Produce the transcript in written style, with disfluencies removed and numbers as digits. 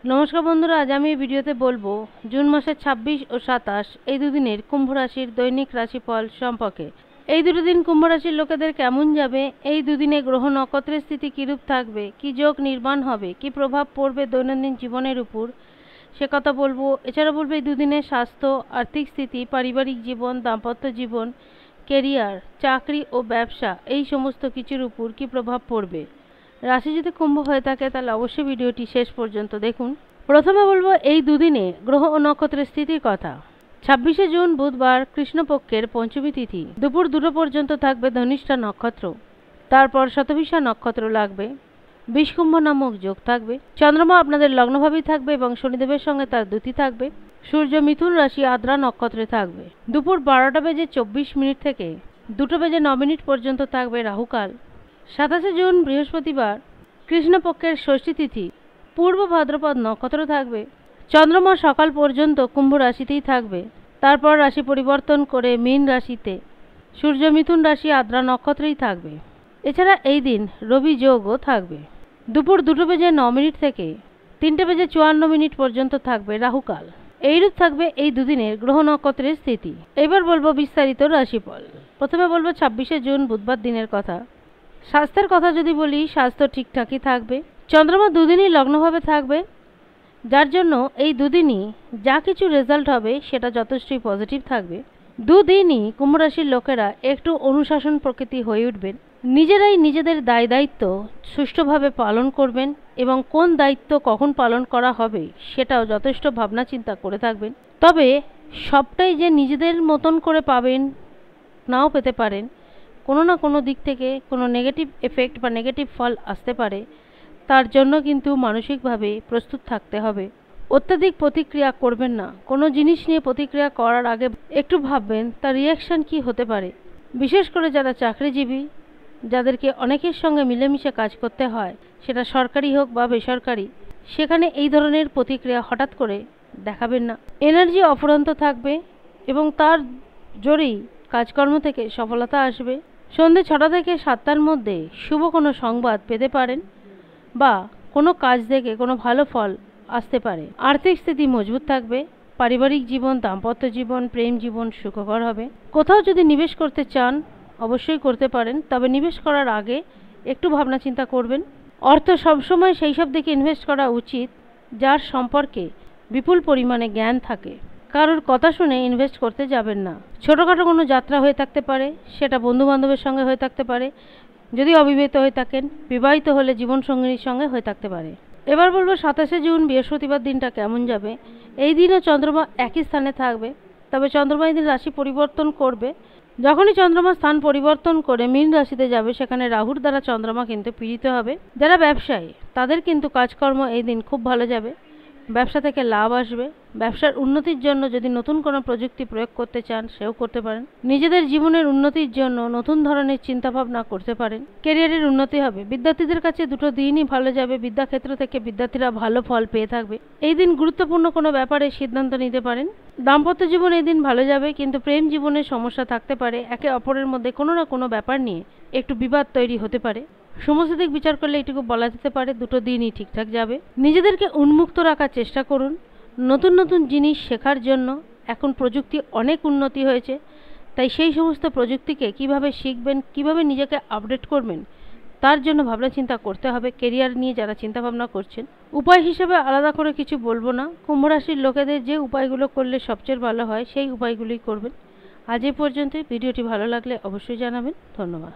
নমস্কার বন্ধুরা, আজ আমি এই ভিডিওতে বলবো জুন মাসের 26 ও 27 এই দুদিনের কুম্ভ রাশির দৈনিক রাশিফল সম্পর্কে। এই দুটো দিন কুম্ভ রাশির লোকেদের কেমন যাবে, এই দুদিনে গ্রহ নক্ষত্রের স্থিতি কিরূপ থাকবে, কি যোগ নির্মাণ হবে, কি প্রভাব পড়বে দৈনন্দিন জীবনের উপর, সে কথা বলবো। এছাড়া বলবো এই দুদিনের স্বাস্থ্য, আর্থিক স্থিতি, পারিবারিক জীবন, দাম্পত্য জীবন, কেরিয়ার, চাকরি ও ব্যবসা, এই সমস্ত কিছুর উপর কি প্রভাব পড়বে। রাশি যদি কুম্ভ হয়ে থাকে তাহলে অবশ্যই ভিডিওটি শেষ পর্যন্ত দেখুন। প্রথমে বলবো এই দুদিনে গ্রহ ও নক্ষত্রের স্থিতির কথা। 26শে জুন বুধবার কৃষ্ণপক্ষের পঞ্চমী তিথি, দুপুর 2টা পর্যন্ত থাকবে ধনিষ্ঠা নক্ষত্র, তারপর শতভিষা নক্ষত্র লাগবে, বিষকুম্ভ নামক যোগ থাকবে। চন্দ্রমা আপনাদের লগ্নভাবেই থাকবে এবং শনিদেবের সঙ্গে তার দ্যুতি থাকবে। সূর্য মিথুন রাশি আদ্রা নক্ষত্রে থাকবে। দুপুর 12:24 থেকে 2:09 পর্যন্ত থাকবে রাহুকাল। 27শে জুন বৃহস্পতিবার কৃষ্ণপক্ষের ষষ্ঠী তিথি, পূর্ব ভাদ্রপদ নক্ষত্র থাকবে। চন্দ্রমা সকাল পর্যন্ত কুম্ভ রাশিতেই থাকবে, তারপর রাশি পরিবর্তন করে মীন রাশিতে, সূর্য মিথুন রাশি আদ্রা নক্ষত্রেই থাকবে। এছাড়া এই দিন রবি যোগও থাকবে। দুপুর 2:09 থেকে 3:54 পর্যন্ত থাকবে রাহুকাল। এইরূপ থাকবে এই দুদিনের গ্রহ নক্ষত্রের স্থিতি। এবার বলবো বিস্তারিত রাশিফল। প্রথমে বলবো 26শে জুন বুধবার দিনের কথা। স্বাস্থ্যের কথা যদি বলি, স্বাস্থ্য ঠিকঠাকই থাকবে। চন্দ্রমা দুদিনই লগ্নভাবে থাকবে, যার জন্য এই দুদিনই যা কিছু রেজাল্ট হবে সেটা যথেষ্টই পজিটিভ থাকবে। দুদিনই কুম্ভ রাশির লোকেরা একটু অনুশাসন প্রকৃতি হয়ে উঠবেন, নিজেরাই নিজেদের দায় দায়িত্ব সুষ্ঠুভাবে পালন করবেন এবং কোন দায়িত্ব কখন পালন করা হবে সেটাও যথেষ্ট ভাবনা চিন্তা করে থাকবেন। তবে সবটাই যে নিজেদের মতন করে পাবেন নাও পেতে পারেন, কোনো না কোনো দিক থেকে কোনো নেগেটিভ এফেক্ট বা নেগেটিভ ফল আসতে পারে, তার জন্য কিন্তু মানসিকভাবে প্রস্তুত থাকতে হবে। অত্যাধিক প্রতিক্রিয়া করবেন না। কোনো জিনিস নিয়ে প্রতিক্রিয়া করার আগে একটু ভাববেন তার রিয়াকশান কী হতে পারে। বিশেষ করে যারা চাকরিজীবী, যাদেরকে অনেকের সঙ্গে মিলেমিশে কাজ করতে হয়, সেটা সরকারি হোক বা বেসরকারি, সেখানে এই ধরনের প্রতিক্রিয়া হঠাৎ করে দেখাবেন না। এনার্জি অফুরন্ত থাকবে এবং তার জোরেই কাজকর্ম থেকে সফলতা আসবে। সন্ধ্যে 6টা থেকে 7টার মধ্যে শুভ কোনো সংবাদ পেতে পারেন বা কোনো কাজ থেকে কোনো ভালো ফল আসতে পারে। আর্থিক স্থিতি মজবুত থাকবে। পারিবারিক জীবন, দাম্পত্য জীবন, প্রেম জীবন সুখকর হবে। কোথাও যদি নিবেশ করতে চান অবশ্যই করতে পারেন, তবে নিবেশ করার আগে একটু ভাবনা চিন্তা করবেন। অর্থ সবসময় সেই সব দিকে ইনভেস্ট করা উচিত যার সম্পর্কে বিপুল পরিমাণে জ্ঞান থাকে। কারোর কথা শুনে ইনভেস্ট করতে যাবেন না। ছোটোখাটো কোনো যাত্রা হয়ে থাকতে পারে, সেটা বন্ধুবান্ধবের সঙ্গে হয়ে থাকতে পারে, যদি অবিবাহিত হয়ে থাকেন, বিবাহিত হলে জীবনসঙ্গিনীর সঙ্গে হয়ে থাকতে পারে। এবার বলবো 27শে জুন বৃহস্পতিবার দিনটা কেমন যাবে। এই দিনও চন্দ্রমা একই স্থানে থাকবে, তবে চন্দ্রমা এই দিন রাশি পরিবর্তন করবে। যখনই চন্দ্রমা স্থান পরিবর্তন করে মীন রাশিতে যাবে, সেখানে রাহুর দ্বারা চন্দ্রমা কিন্তু পীড়িত হবে। যারা ব্যবসায়ী তাদের কিন্তু কাজকর্ম এই দিন খুব ভালো যাবে, ব্যবসা থেকে লাভ আসবে। ব্যবসার উন্নতির জন্য যদি নতুন কোনো প্রযুক্তি প্রয়োগ করতে চান সেও করতে পারেন। নিজেদের জীবনের উন্নতির জন্য নতুন ধরনের চিন্তাভাবনা করতে পারেন। ক্যারিয়ারের উন্নতি হবে। বিদ্যার্থীদের কাছে দুটো দিনই ভালো যাবে। বিদ্যাক্ষেত্র থেকে বিদ্যার্থীরা ভালো ফল পেয়ে থাকবে। এই দিন গুরুত্বপূর্ণ কোনো ব্যাপারে সিদ্ধান্ত নিতে পারেন। দাম্পত্য জীবন এই দিন ভালো যাবে, কিন্তু প্রেম জীবনের সমস্যা থাকতে পারে। একে অপরের মধ্যে কোনো না কোনো ব্যাপার নিয়ে একটু বিবাদ তৈরি হতে পারে। সমস্ত দিক বিচার করলে এটুকু বলা যেতে পারে দুটো দিনই ঠিকঠাক যাবে। নিজেদেরকে উন্মুক্ত রাখার চেষ্টা করুন নতুন নতুন জিনিস শেখার জন্য। এখন প্রযুক্তি অনেক উন্নতি হয়েছে, তাই সেই সমস্ত প্রযুক্তিকে কিভাবে শিখবেন, কিভাবে নিজেকে আপডেট করবেন, তার জন্য ভাবনা চিন্তা করতে হবে। কেরিয়ার নিয়ে যারা চিন্তা ভাবনা করছেন, উপায় হিসেবে আলাদা করে কিছু বলবো না। কুম্ভ রাশির লোকেদের যে উপায়গুলো করলে সবচেয়ে ভালো হয় সেই উপায়গুলোই করবেন। আজ এ পর্যন্ত। ভিডিওটি ভালো লাগলে অবশ্যই জানাবেন। ধন্যবাদ।